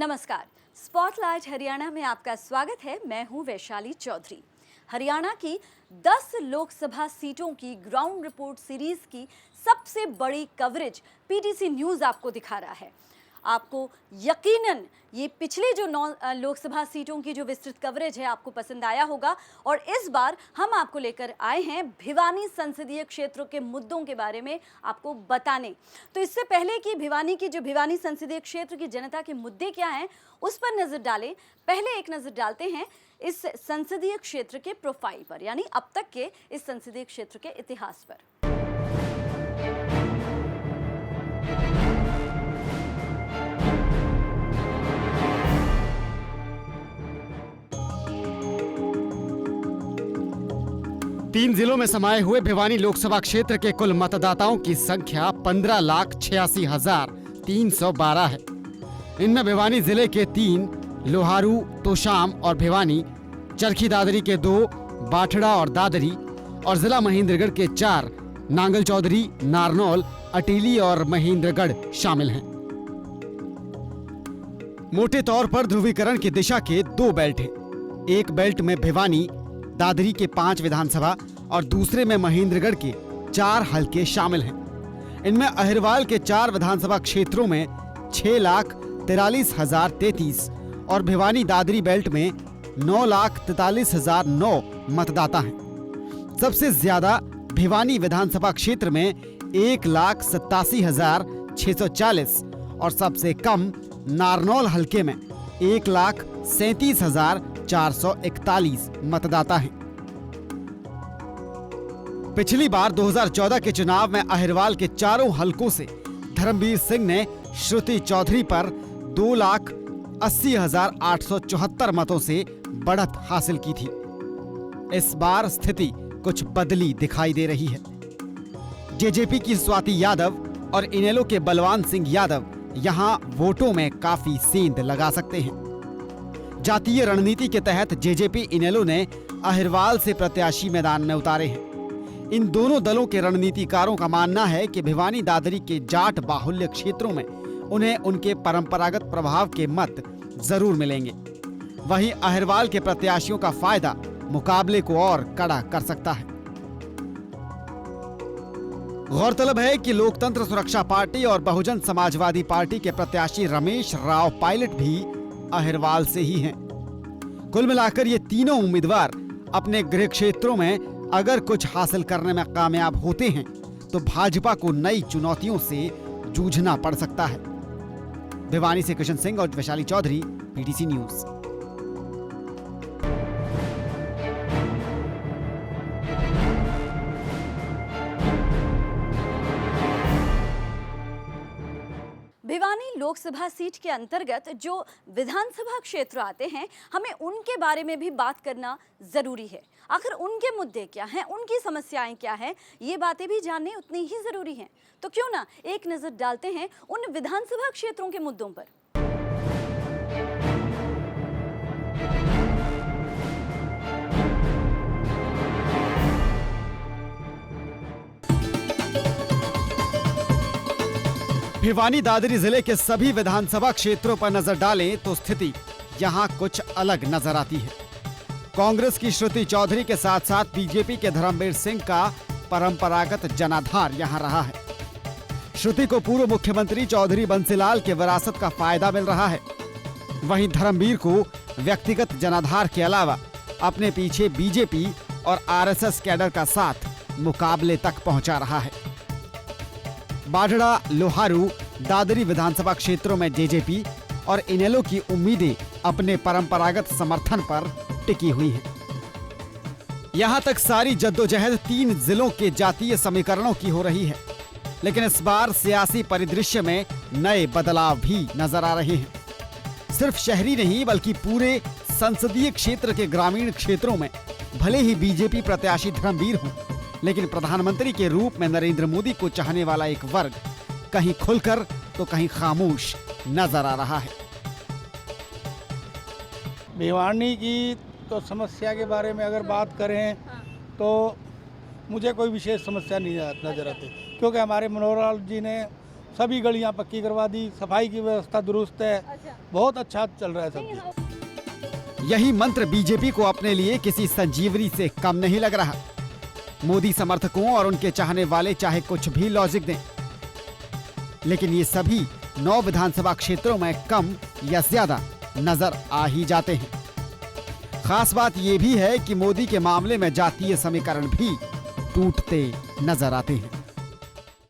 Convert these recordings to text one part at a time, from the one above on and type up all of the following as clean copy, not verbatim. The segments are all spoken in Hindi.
नमस्कार, स्पॉटलाइट हरियाणा में आपका स्वागत है। मैं हूं वैशाली चौधरी। हरियाणा की 10 लोकसभा सीटों की ग्राउंड रिपोर्ट सीरीज की सबसे बड़ी कवरेज पीटीसी न्यूज़ आपको दिखा रहा है। आपको यकीनन ये पिछले जो 9 लोकसभा सीटों की जो विस्तृत कवरेज है आपको पसंद आया होगा और इस बार हम आपको लेकर आए हैं भिवानी संसदीय क्षेत्र के मुद्दों के बारे में आपको बताने। तो इससे पहले कि भिवानी संसदीय क्षेत्र की जनता के मुद्दे क्या हैं उस पर नजर डालें, पहले एक नजर डालते हैं इस संसदीय क्षेत्र के प्रोफाइल पर, यानी अब तक के इस संसदीय क्षेत्र के इतिहास पर। 3 जिलों में समाये हुए भिवानी लोकसभा क्षेत्र के कुल मतदाताओं की संख्या 15,86,312 है। इनमें भिवानी जिले के 3, लोहारू, तोशाम और भिवानी, चरखी दादरी के 2, बाठड़ा और दादरी और जिला महेंद्रगढ़ के 4, नांगल चौधरी, नारनौल, अटीली और महेंद्रगढ़ शामिल हैं। मोटे तौर पर ध्रुवीकरण की दिशा के 2 बेल्ट हैं। एक बेल्ट में भिवानी, दादरी के 5 विधानसभा और दूसरे में महेंद्रगढ़ के 4 हलके शामिल हैं। इनमें अहिरवाल के 4 विधानसभा क्षेत्रों में 6,43,033 और भिवानी दादरी बेल्ट में 9,43,009 मतदाता हैं। सबसे ज्यादा भिवानी विधानसभा क्षेत्र में 1,87,640 और सबसे कम नारनौल हलके में 1,37,441 मतदाता हैं। पिछली बार 2014 के चुनाव में अहिरवाल के चारों हलकों से धर्मवीर सिंह ने श्रुति चौधरी पर 2,80,874 मतों से बढ़त हासिल की थी। इस बार स्थिति कुछ बदली दिखाई दे रही है। जेजेपी की स्वाति यादव और इनेलो के बलवान सिंह यादव यहां वोटों में काफी सेंध लगा सकते हैं। जातीय रणनीति के तहत जेजेपी इनेलो ने अहिरवाल से प्रत्याशी मैदान में उतारे हैं। इन दोनों दलों के रणनीतिकारों का मानना है कि भिवानी दादरी के जाट बाहुल्य क्षेत्रों में उन्हें उनके परंपरागत प्रभाव के मत जरूर मिलेंगे। वहीं अहिरवाल के प्रत्याशियों का फायदा मुकाबले को और कड़ा कर सकता है। गौरतलब है कि लोकतंत्र सुरक्षा पार्टी और बहुजन समाजवादी पार्टी के प्रत्याशी रमेश राव पायलट भी अहिरवाल से ही हैं। कुल मिलाकर ये तीनों उम्मीदवार अपने गृह क्षेत्रों में अगर कुछ हासिल करने में कामयाब होते हैं तो भाजपा को नई चुनौतियों से जूझना पड़ सकता है। भिवानी से कृष्ण सिंह और Vaishali Chaudhary, PTC news. Bhiwani Lok Sabha seat के अंतर्गत जो विधानसभा क्षेत्र आते हैं, हमें उनके बारे में भी बात करना जरूरी है। आखिर उनके मुद्दे क्या हैं, उनकी समस्याएं क्या हैं, ये बातें भी जानने उतनी ही जरूरी हैं। तो क्यों ना एक नजर डालते हैं उन विधानसभा क्षेत्रों के मुद्दों पर। भिवानी दादरी जिले के सभी विधानसभा क्षेत्रों पर नजर डालें तो स्थिति यहां कुछ अलग नजर आती है। कांग्रेस की श्रुति चौधरी के साथ साथ बीजेपी के धर्मवीर सिंह का परंपरागत जनाधार यहां रहा है। श्रुति को पूर्व मुख्यमंत्री चौधरी बंसीलाल के विरासत का फायदा मिल रहा है। वहीं धर्मवीर को व्यक्तिगत जनाधार के अलावा अपने पीछे बीजेपी और आरएसएस कैडर का साथ मुकाबले तक पहुंचा रहा है। बाढड़ा, लोहारू, दादरी विधानसभा क्षेत्रों में जेजेपी और इनेलो की उम्मीदें अपने परंपरागत समर्थन पर टिकी हुई हैं। यहां तक सारी जद्दोजहद 3 जिलों के जातीय समीकरणों की हो रही है, लेकिन इस बार सियासी परिदृश्य में नए बदलाव भी नजर आ रहे हैं। सिर्फ शहरी नहीं बल्कि पूरे संसदीय क्षेत्र के ग्रामीण क्षेत्रों में भले ही बीजेपी प्रत्याशी धर्मवीर हों, लेकिन प्रधानमंत्री के रूप में नरेंद्र मोदी को चाहने वाला एक वर्ग कहीं खुलकर तो कहीं खामोश नजर आ रहा है। भिवानी की तो समस्या के बारे में अगर बात करें तो मुझे कोई विशेष समस्या नहीं नजर आती, क्योंकि हमारे मनोहर लाल जी ने सभी गलियां पक्की करवा दी, सफाई की व्यवस्था दुरुस्त है, बहुत अच्छा चल रहा है सब कुछ। यही मंत्र बीजेपी को अपने लिए किसी संजीवनी से कम नहीं लग रहा। मोदी समर्थकों और उनके चाहने वाले चाहे कुछ भी लॉजिक दें, लेकिन ये सभी 9 विधानसभा क्षेत्रों में कम या ज्यादा नजर आ ही जाते हैं। खास बात यह भी है कि मोदी के मामले में जातीय समीकरण भी टूटते नजर आते हैं।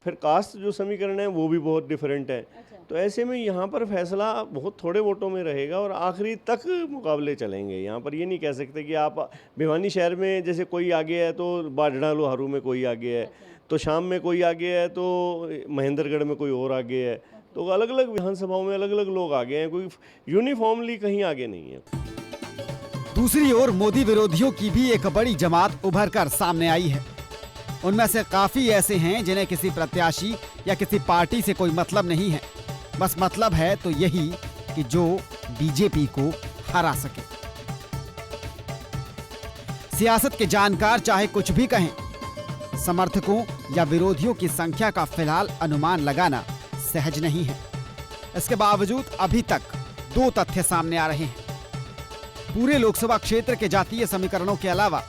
फिर कास्ट जो समीकरण है वो भी बहुत डिफरेंट है। तो ऐसे में यहाँ पर फैसला बहुत थोड़े वोटों में रहेगा और आखिरी तक मुकाबले चलेंगे। यहाँ पर ये नहीं कह सकते कि आप भिवानी शहर में जैसे कोई आगे है तो बाढ़ा लोहारू में कोई आगे है, तो शाम में कोई आगे है तो महेंद्रगढ़ में कोई और आगे है। तो अलग अलग विधानसभाओं में अलग अलग लोग आगे हैं, कोई यूनिफॉर्मली कहीं आगे नहीं है। दूसरी ओर मोदी विरोधियों की भी एक बड़ी जमात उभर कर सामने आई है। उनमें से काफी ऐसे हैं जिन्हें किसी प्रत्याशी या किसी पार्टी से कोई मतलब नहीं है। बस मतलब है तो यही कि जो बीजेपी को हरा सके। सियासत के जानकार चाहे कुछ भी कहें, समर्थकों या विरोधियों की संख्या का फिलहाल अनुमान लगाना सहज नहीं है। इसके बावजूद अभी तक 2 तथ्य सामने आ रहे हैं। पूरे लोकसभा क्षेत्र के जातीय समीकरणों के अलावा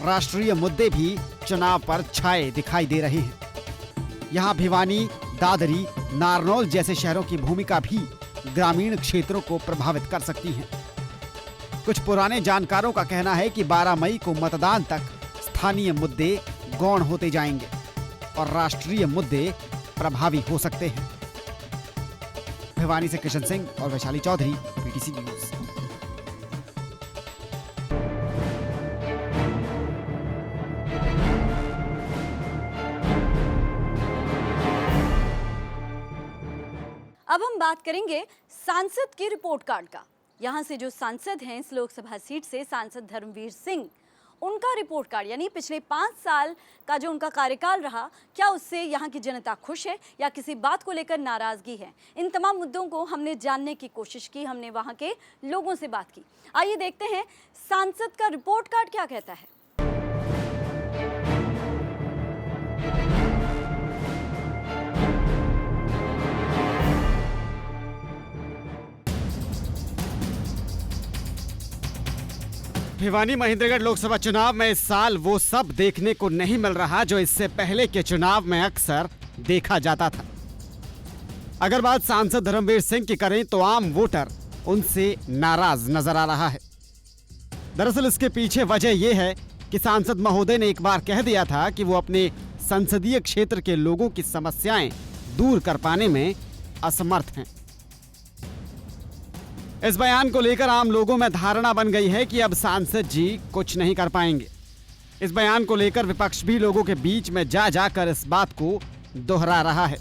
राष्ट्रीय मुद्दे भी चुनाव पर छाए दिखाई दे रहे हैं। यहाँ भिवानी, दादरी, नारनौल जैसे शहरों की भूमिका भी ग्रामीण क्षेत्रों को प्रभावित कर सकती है। कुछ पुराने जानकारों का कहना है कि 12 मई को मतदान तक स्थानीय मुद्दे गौण होते जाएंगे और राष्ट्रीय मुद्दे प्रभावी हो सकते हैं। भिवानी से किशन सिंह और वैशाली चौधरी, पीटीसी न्यूज। अब हम बात करेंगे सांसद की रिपोर्ट कार्ड का। यहाँ से जो सांसद हैं इस लोकसभा सीट से, सांसद धर्मवीर सिंह, उनका रिपोर्ट कार्ड यानी पिछले 5 साल का जो उनका कार्यकाल रहा, क्या उससे यहाँ की जनता खुश है या किसी बात को लेकर नाराजगी है? इन तमाम मुद्दों को हमने जानने की कोशिश की, हमने वहाँ के लोगों से बात की। आइए देखते हैं सांसद का रिपोर्ट कार्ड क्या कहता है। भिवानी महेंद्रगढ़ लोकसभा चुनाव में इस साल वो सब देखने को नहीं मिल रहा जो इससे पहले के चुनाव में अक्सर देखा जाता था। अगर बात सांसद धर्मवीर सिंह की करें तो आम वोटर उनसे नाराज नजर आ रहा है। दरअसल इसके पीछे वजह यह है कि सांसद महोदय ने एक बार कह दिया था कि वो अपने संसदीय क्षेत्र के लोगों की समस्याएं दूर कर पाने में असमर्थ हैं। इस बयान को लेकर आम लोगों में धारणा बन गई है कि अब सांसद जी कुछ नहीं कर पाएंगे। इस बयान को लेकर विपक्ष भी लोगों के बीच में जा जाकर इस बात को दोहरा रहा है।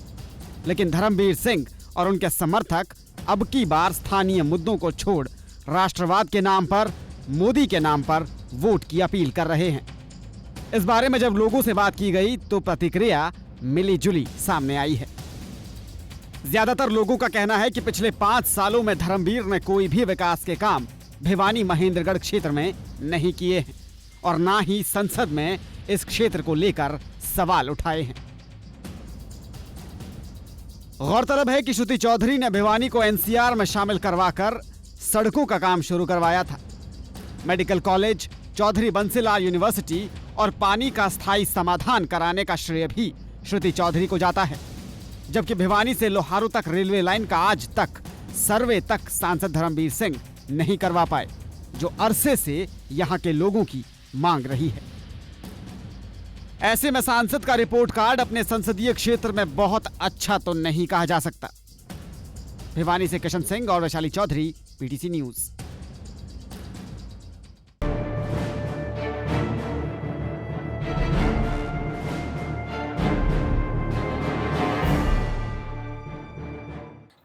लेकिन धर्मवीर सिंह और उनके समर्थक अब की बार स्थानीय मुद्दों को छोड़ राष्ट्रवाद के नाम पर, मोदी के नाम पर वोट की अपील कर रहे हैं। इस बारे में जब लोगों से बात की गई तो प्रतिक्रिया मिली जुली सामने आई है। ज्यादातर लोगों का कहना है कि पिछले 5 सालों में धर्मवीर ने कोई भी विकास के काम भिवानी महेंद्रगढ़ क्षेत्र में नहीं किए हैं और ना ही संसद में इस क्षेत्र को लेकर सवाल उठाए हैं। गौरतलब है कि श्रुति चौधरी ने भिवानी को एनसीआर में शामिल करवाकर सड़कों का काम शुरू करवाया था। Medical college, Chaudhary Bansilal university और पानी का स्थायी समाधान कराने का श्रेय भी श्रुति चौधरी को जाता है। जबकि भिवानी से लोहारू तक रेलवे लाइन का आज तक सर्वे तक सांसद धर्मवीर सिंह नहीं करवा पाए, जो अरसे से यहां के लोगों की मांग रही है। ऐसे में सांसद का रिपोर्ट कार्ड अपने संसदीय क्षेत्र में बहुत अच्छा तो नहीं कहा जा सकता। भिवानी से किशन सिंह और वैशाली चौधरी, पीटीसी न्यूज।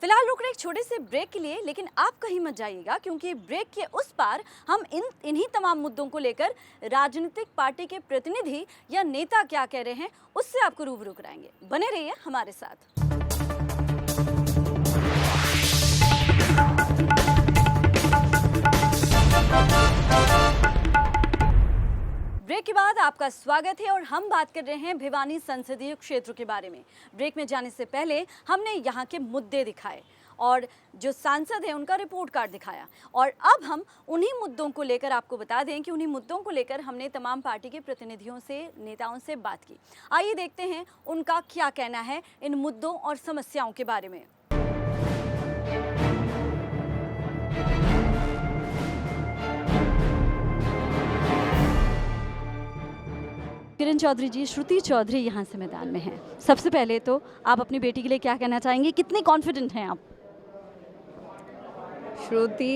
फिलहाल रुक रहे एक छोटे से ब्रेक के लिए, लेकिन आप कहीं मत जाइएगा क्योंकि ब्रेक के उस पार हम इन्हीं तमाम मुद्दों को लेकर राजनीतिक पार्टी के प्रतिनिधि या नेता क्या कह रहे हैं उससे आपको रूबरू कराएंगे। बने रहिए हमारे साथ। ब्रेक के बाद आपका स्वागत है और हम बात कर रहे हैं भिवानी संसदीय क्षेत्र के बारे में। ब्रेक में जाने से पहले हमने यहाँ के मुद्दे दिखाए और जो सांसद हैं उनका रिपोर्ट कार्ड दिखाया, और अब हम उन्हीं मुद्दों को लेकर आपको बता दें कि उन्हीं मुद्दों को लेकर हमने तमाम पार्टी के प्रतिनिधियों से, नेताओं से बात की। आइए देखते हैं उनका क्या कहना है इन मुद्दों और समस्याओं के बारे में। किरण चौधरी जी, श्रुति चौधरी यहाँ से मैदान में हैं। सबसे पहले तो आप अपनी बेटी के लिए क्या कहना चाहेंगे, कितनी कॉन्फिडेंट हैं आप? श्रुति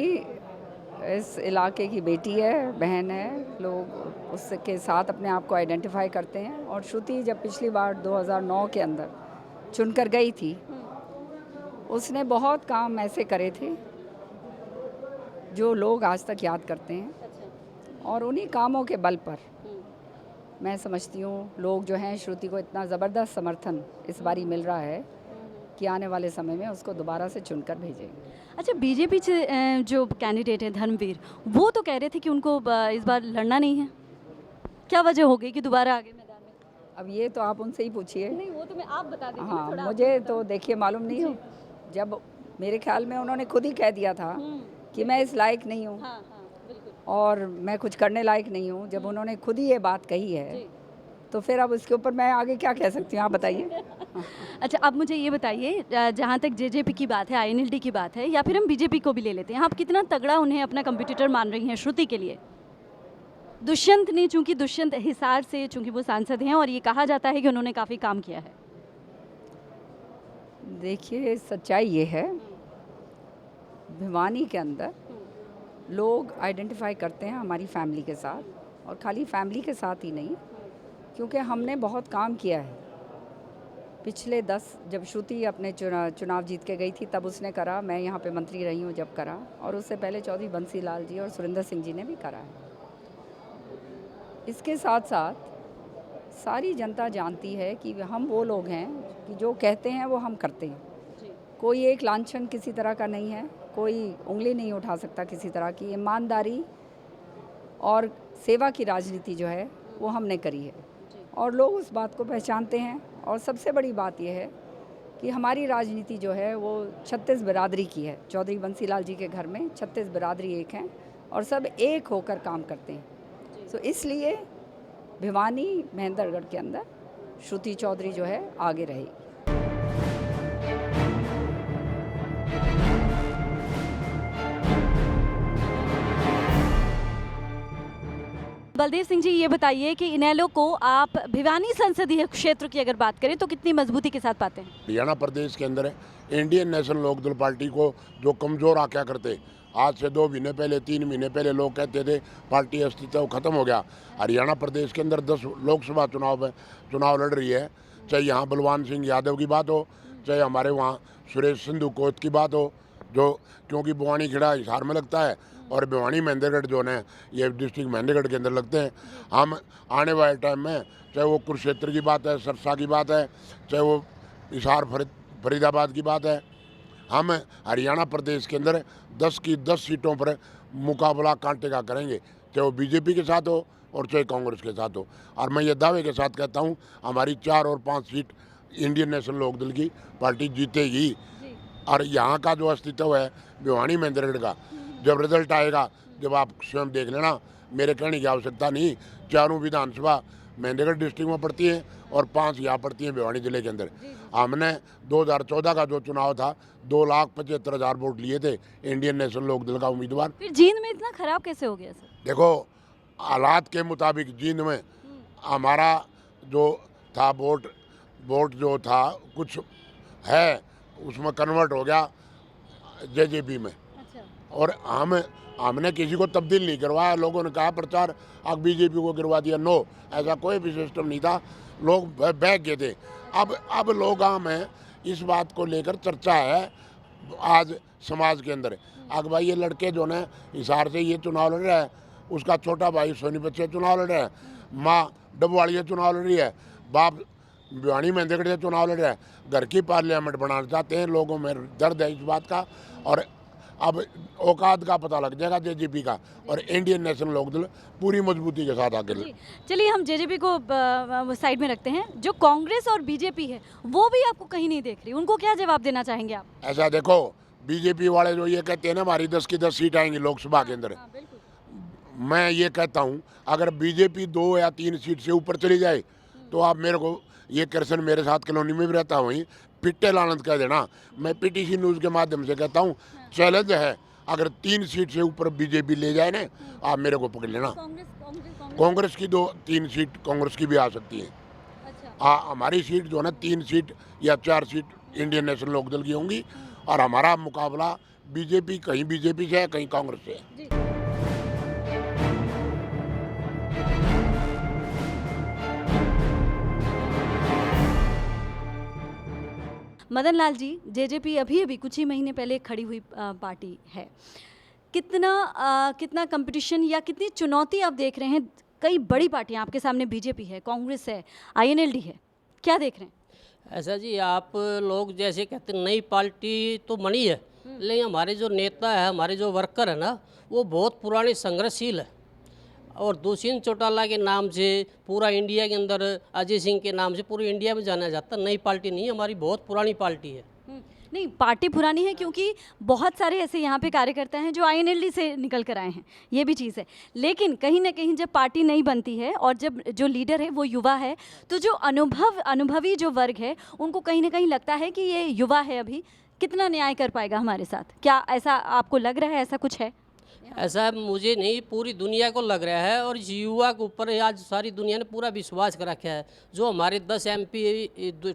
इस इलाके की बेटी है, बहन है, लोग उसके साथ अपने आप को आइडेंटिफाई करते हैं। और श्रुति जब पिछली बार 2009 के अंदर चुनकर गई थी, उसने बहुत काम ऐसे करे थे जो लोग आज तक याद करते हैं, और उन्हीं कामों के बल पर मैं समझती हूँ लोग जो हैं श्रुति को इतना ज़बरदस्त समर्थन इस बारी मिल रहा है कि आने वाले समय में उसको दोबारा से चुनकर भेजेंगे। अच्छा, बीजेपी से जो कैंडिडेट है धर्मवीर, वो तो कह रहे थे कि उनको इस बार लड़ना नहीं है, क्या वजह हो गई कि दोबारा आगे मैदान में? अब ये तो आप उनसे ही पूछिए। नहीं, वो तो मैं आप बता देंगे। हाँ, मुझे तो देखिए मालूम नहीं हो, जब मेरे ख्याल में उन्होंने खुद ही कह दिया था कि मैं इस लायक नहीं हूँ, हाँ, बिल्कुल। और मैं कुछ करने लायक नहीं हूँ। जब उन्होंने खुद ही ये बात कही है तो फिर अब उसके ऊपर मैं आगे क्या कह सकती हूँ, आप बताइए। अच्छा, अब मुझे ये बताइए, जहाँ तक जेजेपी की बात है, आईएनएलडी की बात है, या फिर हम बीजेपी को भी ले लेते हैं, आप कितना तगड़ा उन्हें अपना कंपटीटर मान रही हैं श्रुति के लिए? दुष्यंत ने, चूंकि दुष्यंत हिसार से चूंकि वो सांसद हैं और ये कहा जाता है कि उन्होंने काफ़ी काम किया है। देखिए, सच्चाई ये है, भिवानी के अंदर लोग आइडेंटिफाई करते हैं हमारी फैमिली के साथ, और खाली फैमिली के साथ ही नहीं, क्योंकि हमने बहुत काम किया है। पिछले 10 जब श्रुति अपने चुनाव जीत के गई थी तब उसने करा, मैं यहाँ पे मंत्री रही हूँ जब करा, और उससे पहले चौधरी बंसी लाल जी और सुरेंद्र सिंह जी ने भी करा है। इसके साथ साथ सारी जनता जानती है कि हम वो लोग हैं कि जो कहते हैं वो हम करते हैं। कोई एक लांछन किसी तरह का नहीं है, कोई उंगली नहीं उठा सकता किसी तरह की। ईमानदारी और सेवा की राजनीति जो है वो हमने करी है, और लोग उस बात को पहचानते हैं। और सबसे बड़ी बात यह है कि हमारी राजनीति जो है वो 36 बिरादरी की है। चौधरी बंसी लाल जी के घर में 36 बिरादरी एक हैं, और सब एक होकर काम करते हैं। तो इसलिए भिवानी महेंद्रगढ़ के अंदर श्रुति चौधरी जो है आगे रहेगी। बलदेव सिंह जी, ये बताइए कि इनेलो को आप भिवानी संसदीय क्षेत्र की अगर बात करें तो कितनी मजबूती के साथ पाते हैं? हरियाणा प्रदेश के अंदर इंडियन नेशनल लोकदल पार्टी को जो कमज़ोर आख्या करते, आज से 2 महीने पहले, 3 महीने पहले लोग कहते थे पार्टी अस्तित्व खत्म हो गया। हरियाणा प्रदेश के अंदर 10 लोकसभा चुनाव लड़ रही है, चाहे यहाँ बलवान सिंह यादव की बात हो, चाहे हमारे वहाँ सुरेश सिंधु कोत की बात हो, जो क्योंकि बुआनी खिड़ा हिसार में लगता है और भिवानी महेंद्रगढ़ जो है ये डिस्ट्रिक्ट महेंद्रगढ़ के अंदर लगते हैं। हम आने वाले टाइम में, चाहे वो कुरुक्षेत्र की बात है, सरसा की बात है, चाहे वो हिसार फरीदाबाद की बात है, हम हरियाणा प्रदेश के अंदर 10 की 10 सीटों पर मुकाबला कांटे का करेंगे, चाहे वो बीजेपी के साथ हो और चाहे कांग्रेस के साथ हो। और मैं ये दावे के साथ कहता हूँ हमारी 4 और 5 सीट इंडियन नेशनल लोकदल की पार्टी जीतेगी। और यहाँ का जो अस्तित्व है भिवानी महेंद्रगढ़ का, जब रिजल्ट आएगा, जब आप स्वयं देख लेना, मेरे कहने की आवश्यकता नहीं। 4 विधानसभा महेंद्रगढ़ डिस्ट्रिक्ट में पड़ती है और 5 यहाँ पड़ती हैं भिवानी जिले के अंदर। हमने 2014 का जो चुनाव था 2,75,000 वोट लिए थे इंडियन नेशनल लोकदल का उम्मीदवार। फिर जींद में इतना खराब कैसे हो गया सर? देखो, हालात के मुताबिक जींद में हमारा जो था वोट जो था कुछ है उसमें कन्वर्ट हो गया जेजेपी में। और हमने किसी को तब्दील नहीं करवाया। लोगों ने कहा प्रचार अब बीजेपी को गिरवा दिया, नो, ऐसा कोई भी सिस्टम नहीं था। लोग बह गए थे। अब लोग में इस बात को लेकर चर्चा है आज समाज के अंदर। अब भाई ये लड़के जो ने हिसार से ये चुनाव लड़ रहा है, उसका छोटा भाई सोनीपत से चुनाव लड़ रहा है, माँ डबवाड़िया चुनाव लड़ रही है, बाप भिवानी महेंद्रगढ़ से चुनाव लड़ रहा है। घर की पार्लियामेंट बनाना चाहते हैं। लोगों में दर्द है इस बात का। और अब औकात का पता लग जाएगा जेजेपी का, और इंडियन नेशनल लोकदल पूरी मजबूती के साथ आगे जी, चलिए हम जेजेपी को साइड में रखते हैं। जो कांग्रेस और बीजेपी है वो भी आपको कहीं नहीं देख रही, उनको क्या जवाब देना चाहेंगे आप? ऐसा देखो, बीजेपी वाले जो ये कहते हैं ना हमारी 10 की 10 सीट आएंगी लोकसभा के अंदर, मैं ये कहता हूँ अगर बीजेपी 2 या 3 सीट से ऊपर चली जाए तो आप मेरे को, ये कृष्ण मेरे साथ कॉलोनी में भी रहता है वहीं, पिट्टे लानत कह देना। मैं पीटीसी न्यूज़ के माध्यम से कहता हूँ चैलेंज है, अगर 3 सीट से ऊपर बीजेपी ले जाए ना, आप मेरे को पकड़ लेना। कांग्रेस की 2-3 सीट कांग्रेस की भी आ सकती है। हमारी सीट जो है ना 3 सीट या 4 सीट इंडियन नेशनल लोकदल की होंगी, और हमारा मुकाबला बीजेपी, कहीं बीजेपी से है कहीं कांग्रेस से है। मदन लाल जी, जेजेपी अभी कुछ ही महीने पहले खड़ी हुई पार्टी है। कितना कंपटीशन या कितनी चुनौती आप देख रहे हैं? कई बड़ी पार्टियां आपके सामने, बीजेपी है, कांग्रेस है, आईएनएलडी है, क्या देख रहे हैं? ऐसा जी, आप लोग जैसे कहते हैं नई पार्टी तो बनी है, लेकिन हमारे जो नेता है, हमारे जो वर्कर है ना, वो बहुत पुराने संघर्षशील है। और दुष्यंत चौटाला के नाम से पूरा इंडिया के अंदर, अजय सिंह के नाम से पूरी इंडिया में जाना जाता। नई पार्टी नहीं है हमारी, बहुत पुरानी पार्टी है। नहीं, पार्टी पुरानी है क्योंकि बहुत सारे ऐसे यहाँ पे कार्यकर्ता हैं जो आईएनएलडी से निकल कर आए हैं, ये भी चीज़ है। लेकिन कहीं ना कहीं जब पार्टी नहीं बनती है और जब जो लीडर है वो युवा है, तो जो अनुभवी जो वर्ग है उनको कहीं ना कहीं लगता है कि ये युवा है, अभी कितना न्याय कर पाएगा हमारे साथ। क्या ऐसा आपको लग रहा है, ऐसा कुछ है? ऐसा मुझे नहीं, पूरी दुनिया को लग रहा है, और इस युवा के ऊपर आज सारी दुनिया ने पूरा विश्वास कर रखा है। जो हमारे 10 MP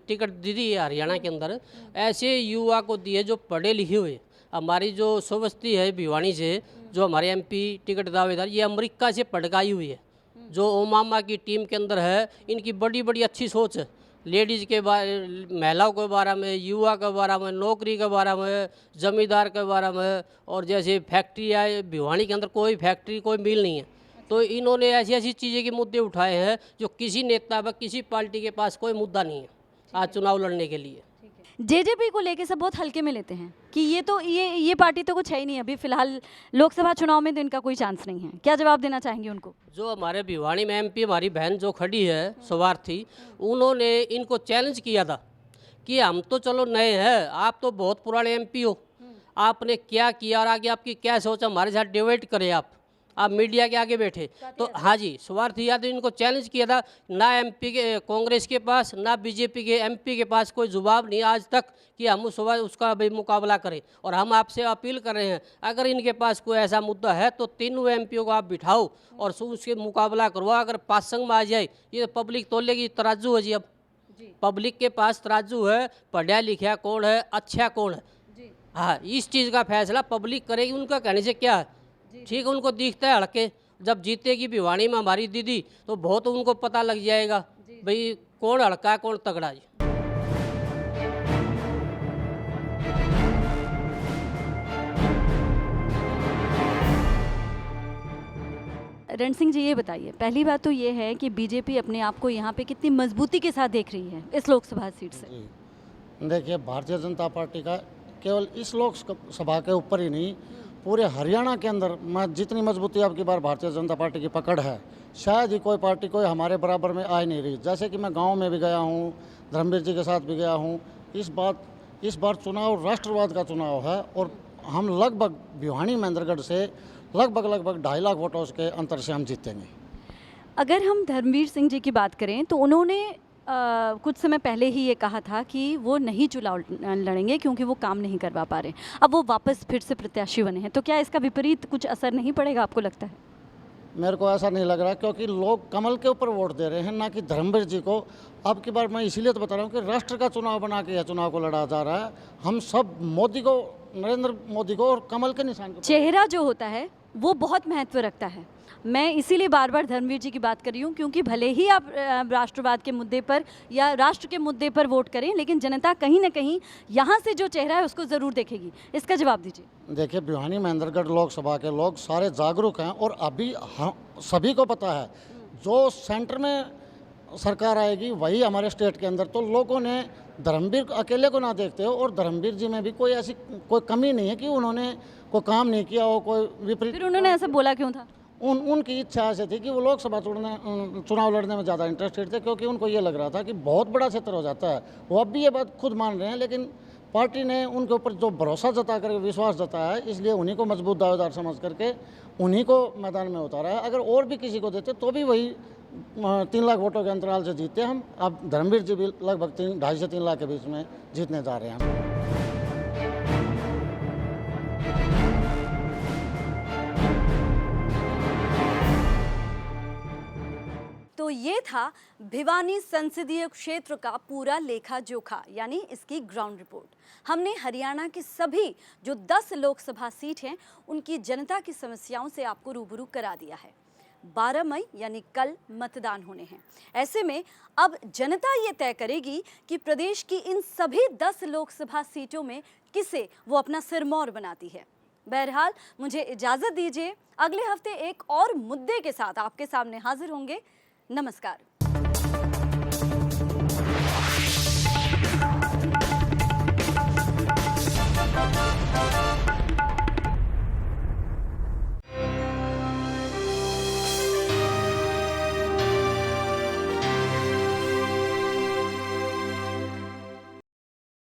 टिकट दी थी हरियाणा के अंदर, ऐसे युवा को दिए जो पढ़े लिखे हुए। हमारी जो सोबस्ती है भिवानी से, जो हमारे MP टिकट दावेदार, ये अमेरिका से पढ़काई हुई है। जो ओबामा की टीम के अंदर है, इनकी बड़ी बड़ी अच्छी सोच है, लेडीज़ के बारे, महिलाओं के बारे में, युवा के बारे में, नौकरी के बारे में, जमींदार के बारे में। और जैसे फैक्ट्री है भिवानी के अंदर, कोई फैक्ट्री कोई मिल नहीं है, तो इन्होंने ऐसी ऐसी चीज़ें के मुद्दे उठाए हैं जो किसी नेता व किसी पार्टी के पास कोई मुद्दा नहीं है आज चुनाव लड़ने के लिए। जेजेपी को लेके सब बहुत हल्के में लेते हैं कि ये तो ये पार्टी तो कुछ है ही नहीं, अभी फिलहाल लोकसभा चुनाव में तो इनका कोई चांस नहीं है। क्या जवाब देना चाहेंगे उनको? जो हमारे भिवानी में MP हमारी बहन जो खड़ी है स्वार्थी, उन्होंने इनको चैलेंज किया था कि हम तो चलो नए हैं, आप तो बहुत पुराने MP हो, आपने क्या किया और आगे आपकी क्या सोच, हमारे साथ डिबेट करें आप मीडिया के आगे बैठे। तो हाँ जी, स्वार्थी यादव इनको चैलेंज किया था, ना MP के कांग्रेस के पास, ना बीजेपी के MP के पास कोई जवाब नहीं आज तक कि हम उसका भी मुकाबला करें। और हम आपसे अपील कर रहे हैं, अगर इनके पास कोई ऐसा मुद्दा है तो तीनों MP को आप बिठाओ और उसके मुकाबला करवाओ। अगर पासंग में आ जाए, ये तो पब्लिक तोलेगी, तराजू है जी। अब पब्लिक के पास तराजू है, पढ़ा लिखा कौन है, अच्छा कौन है। हाँ, इस चीज़ का फैसला पब्लिक करेगी, उनका कहने से क्या है। ठीक है, उनको दिखता है हड़के, जब जीतेगी भिवानी में हमारी दीदी तो बहुत उनको पता लग जाएगा भाई कौन हड़का है कौन तगड़ा जी। रण सिंह जी, ये बताइए, पहली बात तो ये है कि बीजेपी अपने आप को यहाँ पे कितनी मजबूती के साथ देख रही है इस लोकसभा सीट से? देखिए, भारतीय जनता पार्टी का केवल इस लोकसभा के ऊपर ही नहीं, पूरे हरियाणा के अंदर मैं जितनी मजबूती अब की बार भारतीय जनता पार्टी की पकड़ है, शायद ही कोई पार्टी कोई हमारे बराबर में आ ही नहीं रही। जैसे कि मैं गांव में भी गया हूं, धर्मवीर जी के साथ भी गया हूं। इस बार चुनाव राष्ट्रवाद का चुनाव है और हम लगभग भिवानी महेंद्रगढ़ से लगभग 2.5 लाख वोटों के अंतर से हम जीतेंगे। अगर हम धर्मवीर सिंह जी की बात करें तो उन्होंने कुछ समय पहले ही ये कहा था कि वो नहीं चुनाव लड़ेंगे क्योंकि वो काम नहीं करवा पा रहे। अब वो वापस फिर से प्रत्याशी बने हैं, तो क्या इसका विपरीत कुछ असर नहीं पड़ेगा आपको लगता है? मेरे को ऐसा नहीं लग रहा, क्योंकि लोग कमल के ऊपर वोट दे रहे हैं, ना कि धर्मवीर जी को। अब की बार मैं इसीलिए तो बता रहा हूँ कि राष्ट्र का चुनाव बना के यह चुनाव को लड़ा जा रहा है। हम सब मोदी को, नरेंद्र मोदी को और कमल के निशान को। चेहरा जो होता है वो बहुत महत्व रखता है। मैं इसीलिए बार बार धर्मवीर जी की बात कर रही हूँ, क्योंकि भले ही आप राष्ट्रवाद के मुद्दे पर या राष्ट्र के मुद्दे पर वोट करें, लेकिन जनता कहीं ना कहीं यहाँ से जो चेहरा है उसको ज़रूर देखेगी। इसका जवाब दीजिए। देखिए, भिवानी महेंद्रगढ़ लोकसभा के लोग सारे जागरूक हैं और अभी सभी को पता है जो सेंटर में सरकार आएगी वही हमारे स्टेट के अंदर, तो लोगों ने धर्मवीर अकेले को ना देखते हो, और धर्मवीर जी में भी कोई ऐसी कोई कमी नहीं है कि उन्होंने कोई काम नहीं किया हो, कोई विपरीत। फिर उन्होंने ऐसा बोला क्यों था? उनकी इच्छा ऐसे थी कि वो लोकसभा चुनाव लड़ने में ज़्यादा इंटरेस्टेड थे, क्योंकि उनको ये लग रहा था कि बहुत बड़ा क्षेत्र हो जाता है। वो अब भी ये बात खुद मान रहे हैं, लेकिन पार्टी ने उनके ऊपर जो भरोसा जता करके विश्वास जताया है, इसलिए उन्हीं को मजबूत दावेदार समझ करके उन्हीं को मैदान में उतारा है। अगर और भी किसी को देते तो भी वही 3 लाख वोटों के अंतराल से जीते हम। अब धर्मवीर जी भी लगभग 2.5 से 3 लाख के बीच में जीतने जा रहे हैं। तो ये था भिवानी संसदीय क्षेत्र का पूरा लेखा जोखा, यानी इसकी ग्राउंड रिपोर्ट। हमने हरियाणा की सभी जो 10 लोकसभा सीट हैं उनकी जनता की समस्याओं से आपको रूबरू करा दिया है। 12 मई यानी कल मतदान होने हैं। ऐसे में अब जनता ये तय करेगी कि प्रदेश की इन सभी 10 लोकसभा सीटों में किसे वो अपना सिरमौर बनाती है। बहरहाल मुझे इजाजत दीजिए, अगले हफ्ते एक और मुद्दे के साथ आपके सामने हाजिर होंगे। नमस्कार।